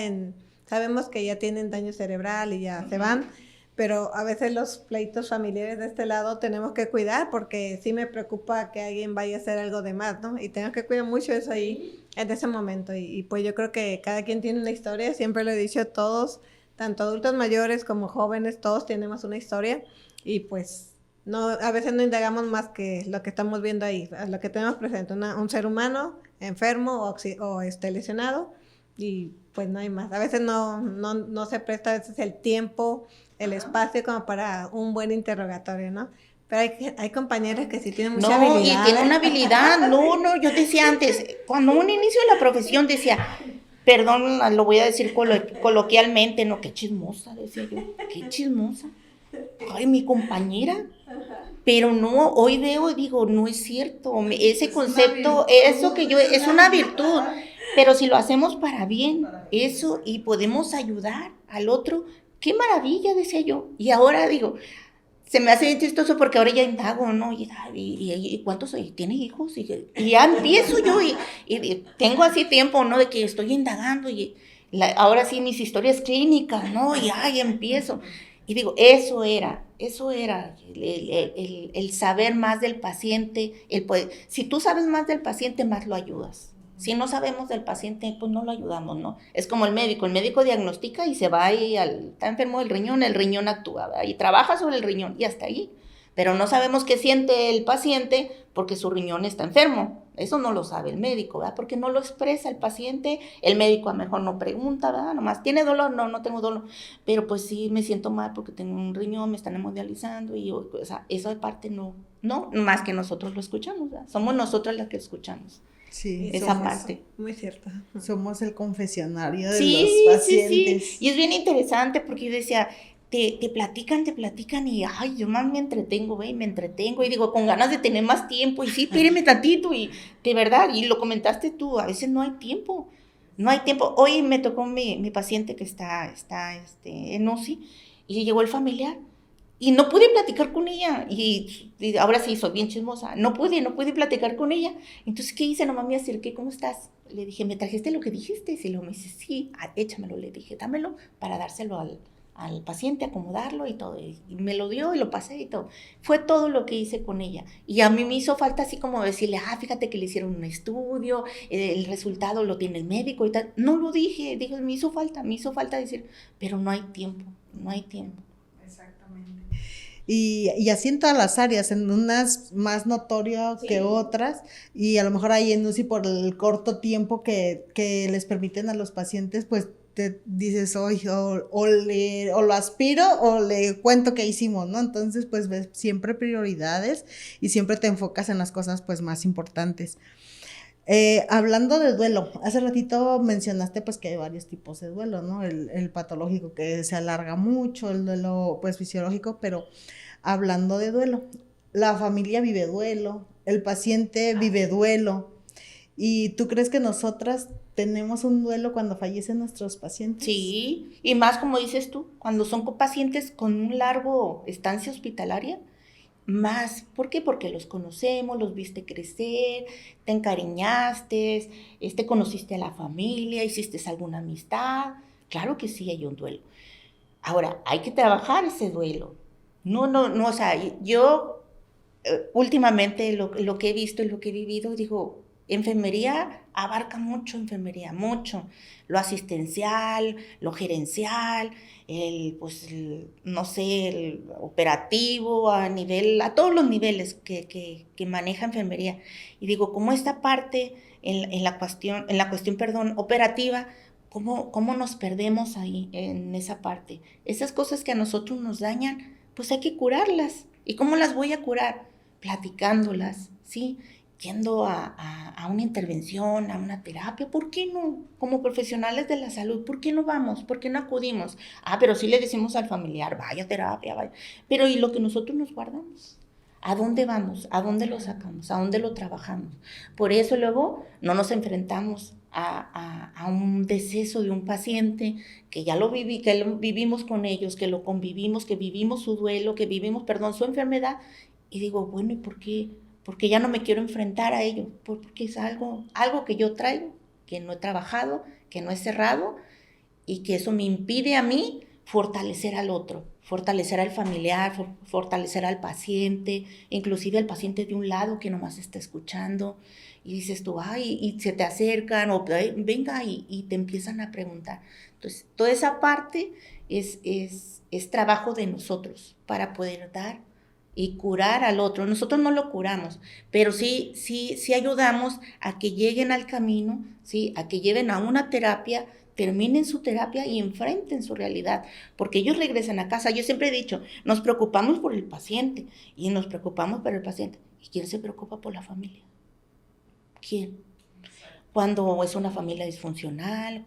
sabemos que ya tienen daño cerebral y ya se van, pero a veces los pleitos familiares de este lado tenemos que cuidar, porque sí me preocupa que alguien vaya a hacer algo de más, ¿no? Y tenemos que cuidar mucho eso ahí, en ese momento. Y pues yo creo que cada quien tiene una historia, siempre lo he dicho, todos, tanto adultos mayores como jóvenes, todos tenemos una historia, y pues no, a veces no indagamos más que lo que estamos viendo ahí, lo que tenemos presente, un ser humano enfermo o lesionado, y pues no hay más. A veces no se presta a veces el tiempo, el espacio como para un buen interrogatorio, ¿no? Pero hay compañeras que sí tienen mucha habilidad. No, y tienen una habilidad. No, yo decía antes, cuando uno inició la profesión decía, perdón, lo voy a decir coloquialmente, no, qué chismosa, decía yo, qué chismosa. Ay, mi compañera. Pero no, hoy veo y digo, no es cierto, ese concepto, eso que yo, es una virtud, pero si lo hacemos para bien, eso, y podemos ayudar al otro, qué maravilla, decía yo. Y ahora digo, se me hace bien chistoso porque ahora ya indago, ¿no? Y ¿cuántos soy? ¿Tienes hijos? Y ya empiezo yo y tengo así tiempo, ¿no? De que estoy indagando y ahora sí mis historias clínicas, ¿no? Y ay, empiezo. Y digo, eso era el saber más del paciente, el poder. Si tú sabes más del paciente, más lo ayudas. Si no sabemos del paciente, pues no lo ayudamos, ¿no? Es como el médico diagnostica y se va y está enfermo del riñón, el riñón actúa, ¿verdad? Y trabaja sobre el riñón y hasta ahí. Pero no sabemos qué siente el paciente porque su riñón está enfermo. Eso no lo sabe el médico, ¿verdad? Porque no lo expresa el paciente. El médico a lo mejor no pregunta, ¿verdad? Nomás, ¿tiene dolor? No, no tengo dolor. Pero pues sí, me siento mal porque tengo un riñón, me están hemodializando y, o sea, eso de parte no, más que nosotros lo escuchamos, ¿verdad? Somos nosotros las que escuchamos. Sí, Esa parte. Muy cierto. Somos el confesionario de Sí, los pacientes. sí. Y es bien interesante porque yo decía, te platican y, ay, yo más me entretengo, güey, me entretengo y digo, con ganas de tener más tiempo y sí, espéreme tantito y de verdad, y lo comentaste tú, a veces no hay tiempo. Hoy me tocó mi paciente que está en UCI y llegó el familiar. Y no pude platicar con ella, y ahora sí soy bien chismosa, no pude platicar con ella. Entonces, ¿qué hice? Nomás me acerqué, ¿cómo estás? Le dije, ¿me trajiste lo que dijiste? Y luego me dice, sí, échamelo. Le dije, dámelo para dárselo al paciente, acomodarlo y todo. Y me lo dio y lo pasé y todo. Fue todo lo que hice con ella. Y a mí me hizo falta así como decirle, fíjate que le hicieron un estudio, el resultado lo tiene el médico y tal. No lo dije, me hizo falta decir, pero no hay tiempo. Exactamente. Y así en todas las áreas, en unas más notorio que otras, y a lo mejor ahí en UCI por el corto tiempo que les permiten a los pacientes, pues te dices, oye, o lo aspiro o le cuento qué hicimos, ¿no? Entonces, pues ves siempre prioridades y siempre te enfocas en las cosas pues más importantes. Hablando de duelo, hace ratito mencionaste pues que hay varios tipos de duelo, ¿no? El patológico que se alarga mucho, el duelo pues fisiológico, pero hablando de duelo, la familia vive duelo, el paciente vive duelo. ¿Y tú crees que nosotras tenemos un duelo cuando fallecen nuestros pacientes? Sí, y más como dices tú, cuando son pacientes con un largo estancia hospitalaria, más. ¿Por qué? Porque los conocemos, los viste crecer, te encariñaste, conociste a la familia, hiciste alguna amistad. Claro que sí hay un duelo. Ahora, hay que trabajar ese duelo. No, o sea, yo últimamente lo que he visto y lo que he vivido, digo, enfermería abarca mucho, mucho. Lo asistencial, lo gerencial, no sé, el operativo, a todos los niveles que maneja enfermería. Y digo, como esta parte en la cuestión, operativa, ¿cómo nos perdemos ahí en esa parte? Esas cosas que a nosotros nos dañan, pues hay que curarlas. ¿Y cómo las voy a curar? Platicándolas, ¿sí? Yendo a una intervención, a una terapia. ¿Por qué no? Como profesionales de la salud, ¿por qué no vamos? ¿Por qué no acudimos? Pero sí le decimos al familiar, vaya a terapia, vaya. Pero ¿y lo que nosotros nos guardamos? ¿A dónde vamos? ¿A dónde lo sacamos? ¿A dónde lo trabajamos? Por eso luego no nos enfrentamos a un deceso de un paciente que ya lo vivimos con ellos, que lo convivimos, que vivimos su duelo, que vivimos, su enfermedad. Y digo, bueno, ¿y por qué? Porque ya no me quiero enfrentar a ello, porque es algo que yo traigo, que no he trabajado, que no he cerrado, y que eso me impide a mí fortalecer al otro, fortalecer al familiar, fortalecer al paciente, inclusive al paciente de un lado que nomás está escuchando, y dices tú, y se te acercan, o venga, y te empiezan a preguntar. Entonces, toda esa parte es trabajo de nosotros para poder dar y curar al otro. Nosotros no lo curamos, pero sí ayudamos a que lleguen al camino, ¿sí? A que lleven a una terapia, terminen su terapia y enfrenten su realidad, porque ellos regresan a casa. Yo siempre he dicho, nos preocupamos por el paciente y nos preocupamos por el paciente. ¿Y quién se preocupa por la familia? ¿Quién? Cuando es una familia disfuncional,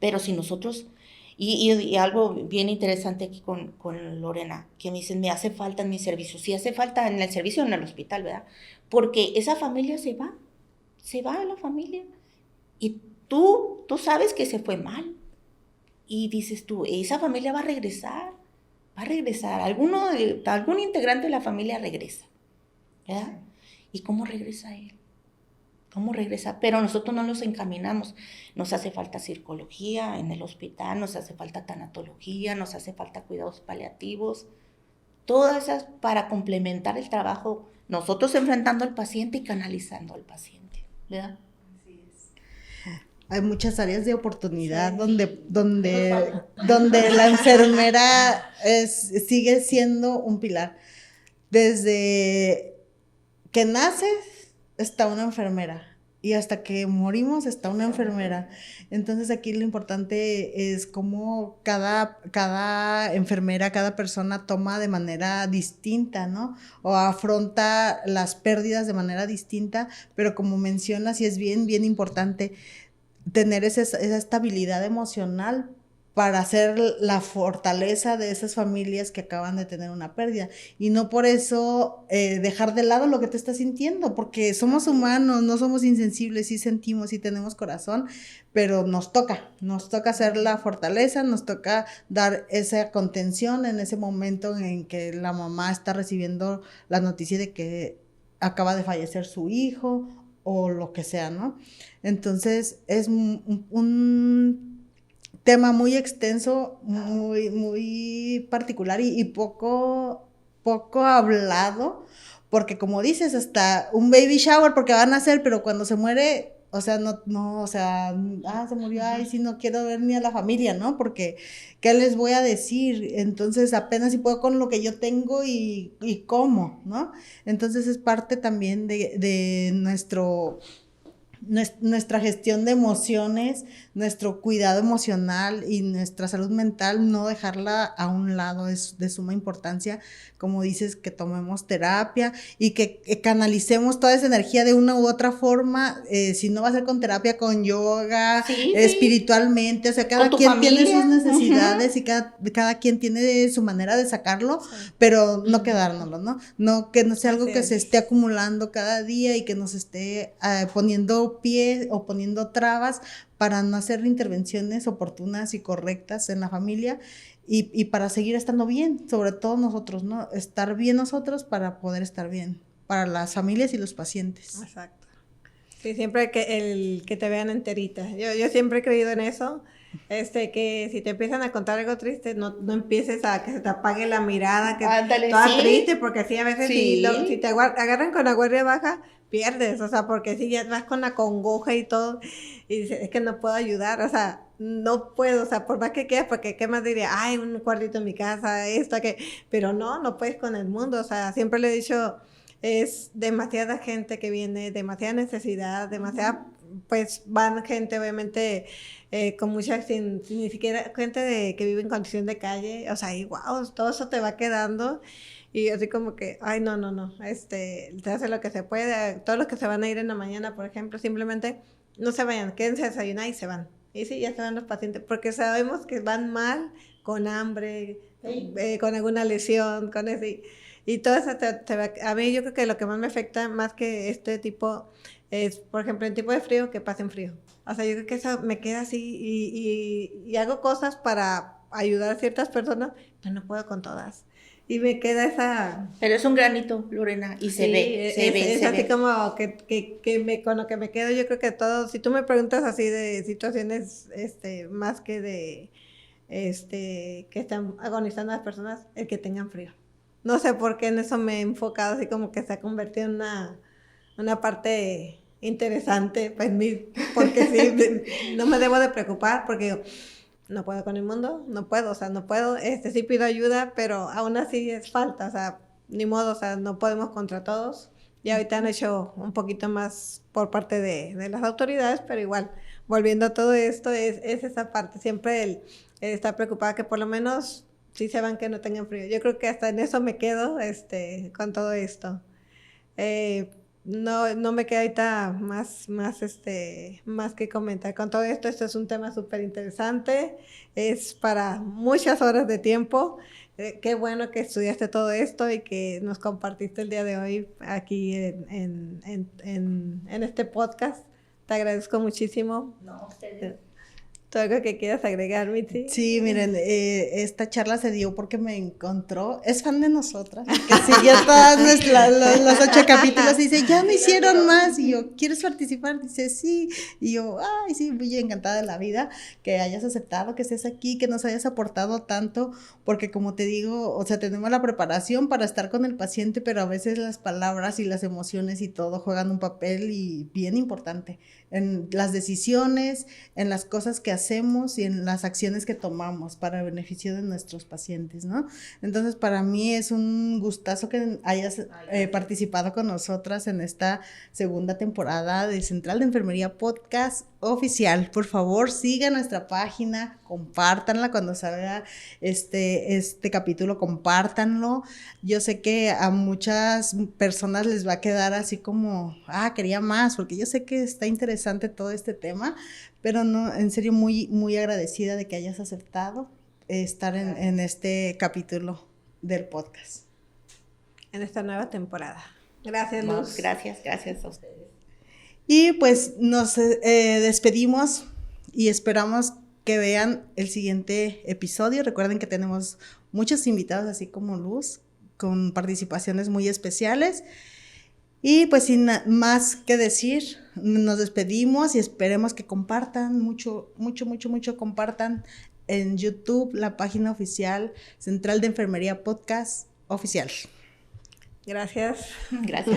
pero si nosotros... Y algo bien interesante aquí con Lorena, que me dicen, me hace falta en mi servicio. Sí hace falta en el servicio o en el hospital, ¿verdad? Porque esa familia se va a la familia. Y tú sabes que se fue mal. Y dices tú, esa familia va a regresar. Algún integrante de la familia regresa, ¿verdad? ¿Y cómo regresa él? ¿Cómo regresa? Pero nosotros no los encaminamos. Nos hace falta psicología en el hospital, nos hace falta tanatología, nos hace falta cuidados paliativos. Todas esas para complementar el trabajo, nosotros enfrentando al paciente y canalizando al paciente, ¿verdad? Hay muchas áreas de oportunidad donde la enfermera sigue siendo un pilar. Desde que naces está una enfermera y hasta que morimos está una enfermera. Entonces aquí lo importante es cómo cada enfermera, cada persona toma de manera distinta, ¿no? O afronta las pérdidas de manera distinta, pero como mencionas, y es bien, bien importante tener esa estabilidad emocional para hacer la fortaleza de esas familias que acaban de tener una pérdida, y no por eso dejar de lado lo que te estás sintiendo, porque somos humanos, no somos insensibles, sí sentimos, sí tenemos corazón, pero nos toca hacer la fortaleza, nos toca dar esa contención en ese momento en que la mamá está recibiendo la noticia de que acaba de fallecer su hijo o lo que sea, ¿no? Entonces es un tema muy extenso, muy particular y poco hablado, porque como dices, hasta un baby shower porque van a hacer, pero cuando se muere, o sea, no, o sea, se murió, ay, sí, no quiero ver ni a la familia, ¿no? Porque, ¿qué les voy a decir? Entonces, apenas si puedo con lo que yo tengo y cómo, ¿no? Entonces, es parte también de nuestra gestión de emociones, nuestro cuidado emocional y nuestra salud mental, no dejarla a un lado, es de suma importancia, como dices, que tomemos terapia y que canalicemos toda esa energía de una u otra forma, si no va a ser con terapia, con yoga, Sí, espiritualmente, o sea, cada quien familia. tiene sus necesidades y cada quien tiene su manera de sacarlo, pero no quedárnoslo, ¿no? Que no sea algo que se esté acumulando cada día y que nos esté poniendo pie o poniendo trabas para no hacer intervenciones oportunas y correctas en la familia y para seguir estando bien, sobre todo nosotros, ¿no? Estar bien nosotros para poder estar bien, para las familias y los pacientes. Exacto. Sí, siempre que te vean enterita. Yo siempre he creído en eso, que si te empiezan a contar algo triste, no empieces a que se te apague la mirada, que Ándale, toda sí. triste, porque sí, a veces Sí. si te agarran con la guardia baja, pierdes, o sea, porque si ya vas con la congoja y todo, y dices, es que no puedo ayudar, o sea, no puedo, o sea, por más que quieras, porque qué más diría, ay, un cuartito en mi casa, pero no puedes con el mundo, o sea, siempre le he dicho, es demasiada gente que viene, demasiada necesidad, demasiada, pues van gente obviamente con mucha, sin ni siquiera gente que vive en condición de calle, o sea, y wow, todo eso te va quedando. Y así como que, ay, no, se hace lo que se puede. Todos los que se van a ir en la mañana, por ejemplo, simplemente no se vayan, quédense a desayunar y se van. Y sí, ya se van los pacientes, porque sabemos que van mal, con hambre, con alguna lesión, con eso. Y todo eso te va, a mí yo creo que lo que más me afecta, más que este tipo, es, por ejemplo, en tipo de frío, que pasen frío. O sea, yo creo que eso me queda así y hago cosas para ayudar a ciertas personas, pero no puedo con todas. Y me queda esa... Pero es un granito, Lorena, y se Sí, ve, es así como con lo que me quedo, yo creo que todo, si tú me preguntas así de situaciones, más que de, que están agonizando las personas, el que tengan frío. No sé por qué en eso me he enfocado, así como que se ha convertido en una parte interesante para mí, porque sí, no me debo de preocupar, porque no puedo con el mundo, no puedo, sí pido ayuda, pero aún así es falta, o sea, ni modo, o sea, no podemos contra todos. Y ahorita han hecho un poquito más por parte de las autoridades, pero igual, volviendo a todo esto, es esa parte, siempre el estar preocupada que por lo menos sí sepan que no tengan frío. Yo creo que hasta en eso me quedo, con todo esto. No me queda ahorita más que comentar con todo esto. Esto es un tema súper interesante, es para muchas horas de tiempo. Qué bueno que estudiaste todo esto y que nos compartiste el día de hoy aquí en este podcast. Te agradezco muchísimo. No, ustedes. ¿Tú algo que quieras agregar, Mitzi? Sí, miren, esta charla se dio porque me encontró, es fan de nosotras, que siguió todos los 8 capítulos y dice, ya me hicieron más, y yo, ¿quieres participar? Dice, sí, y yo, ay, sí, muy encantada de la vida, que hayas aceptado, que estés aquí, que nos hayas aportado tanto, porque como te digo, o sea, tenemos la preparación para estar con el paciente, pero a veces las palabras y las emociones y todo juegan un papel y bien importante en las decisiones, en las cosas que hacemos y en las acciones que tomamos para el beneficio de nuestros pacientes, ¿no? Entonces, para mí es un gustazo que hayas participado con nosotras en esta segunda temporada de Central de Enfermería Podcast Oficial. Por favor, sigan nuestra página, compártanla cuando salga este capítulo, compártanlo. Yo sé que a muchas personas les va a quedar así como, quería más, porque yo sé que está interesante todo este tema, pero no, en serio, muy, muy agradecida de que hayas aceptado estar en este capítulo del podcast. En esta nueva temporada. Gracias, Luz. Gracias a ustedes. Y pues nos despedimos y esperamos que vean el siguiente episodio. Recuerden que tenemos muchos invitados, así como Luz, con participaciones muy especiales. Y pues sin más que decir, nos despedimos y esperemos que compartan mucho, compartan en YouTube la página oficial Central de Enfermería Podcast Oficial. Gracias. Gracias.